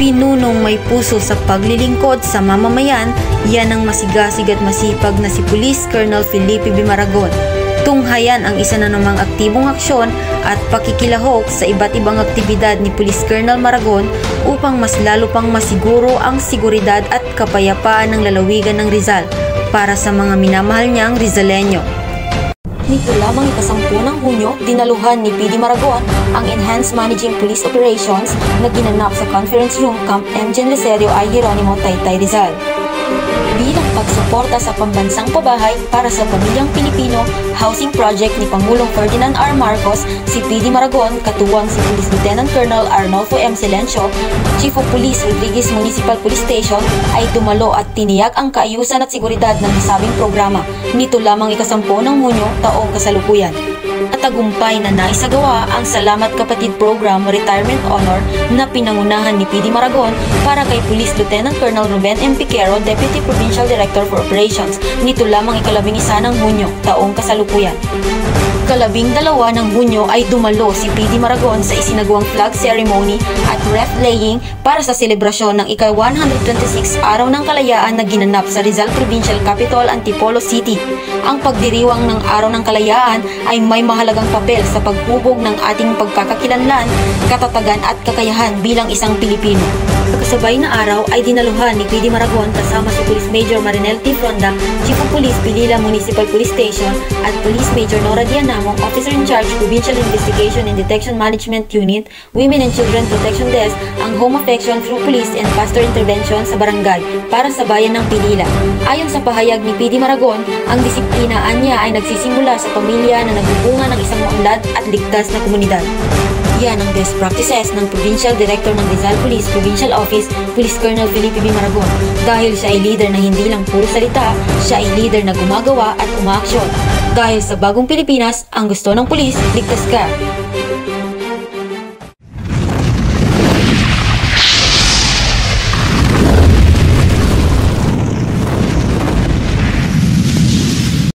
Pinunong may puso sa paglilingkod sa mamamayan, yan ang masigasig at masipag na si Police Colonel Felipe B. Maragon. Tunghayan ang isa na namang aktibong aksyon at pakikilahok sa iba't ibang aktibidad ni Police Colonel Maragon upang mas lalo pang masiguro ang seguridad at kapayapaan ng lalawigan ng Rizal para sa mga minamahal niyang Rizalenyo. Nito lamang ika-10 ng Hunyo, dinaluhan ni PD Maragon ang Enhanced Managing Police Operations na ginanap sa Conference Room Camp M. Gen. Licerio I. Geronimo, Taytay, Rizal. Bilang pagsuporta sa pambansang pabahay para sa pamilyang Pilipino housing project ni Pangulong Ferdinand R. Marcos, si PD Maragon, katuwang si Police Lieutenant Colonel Arnolfo M. Silencio, Chief of Police Rodriguez Municipal Police Station, ay dumalo at tiniyak ang kaayusan at seguridad ng nasabing programa. Nito lamang ika-10 ng Hunyo, taong kasalukuyan. At tagumpay na naisagawa ang Salamat Kapatid Program Retirement Honor na pinangunahan ni PD Maragon para kay Police Lieutenant Colonel Ruben M. Piquero, Deputy Provincial Director for Operations. Nito lamang ika-11 ng Hunyo, taong kasalukuyan. Ika-12 ng Hunyo ay dumalo si PD Maragon sa isinagawang flag ceremony at wreath laying para sa selebrasyon ng ika-126 Araw ng Kalayaan na ginanap sa Rizal Provincial Capital, Antipolo City. Ang pagdiriwang ng Araw ng Kalayaan ay may mahalagang papel sa paghubog ng ating pagkakakilanlan, katatagan at kakayahan bilang isang Pilipino. Pagkasabay na araw ay dinaluhan ni PD Maragon kasama si Police Major Marinel T. Fronda, Chief of Police Pilila Municipal Police Station at Police Major Nora Dianamong, Officer in Charge Provincial Investigation and Detection Management Unit, Women and Children Protection Desk, ang Home Affection through Police and Pastor Intervention sa barangay para sa bayan ng Pilila. Ayon sa pahayag ni PD Maragon, ang disiplinaan niya ay nagsisimula sa pamilya na nagbubunga ng isang maunlad at ligtas na komunidad. Yan ang best practices ng Provincial Director ng Rizal Police Provincial Office, Police Colonel Felipe B. Maragon. Dahil siya ay leader na hindi lang puro salita, siya ay leader na gumagawa at umaaksyon. Dahil sa bagong Pilipinas, ang gusto ng pulis, ligtas ka.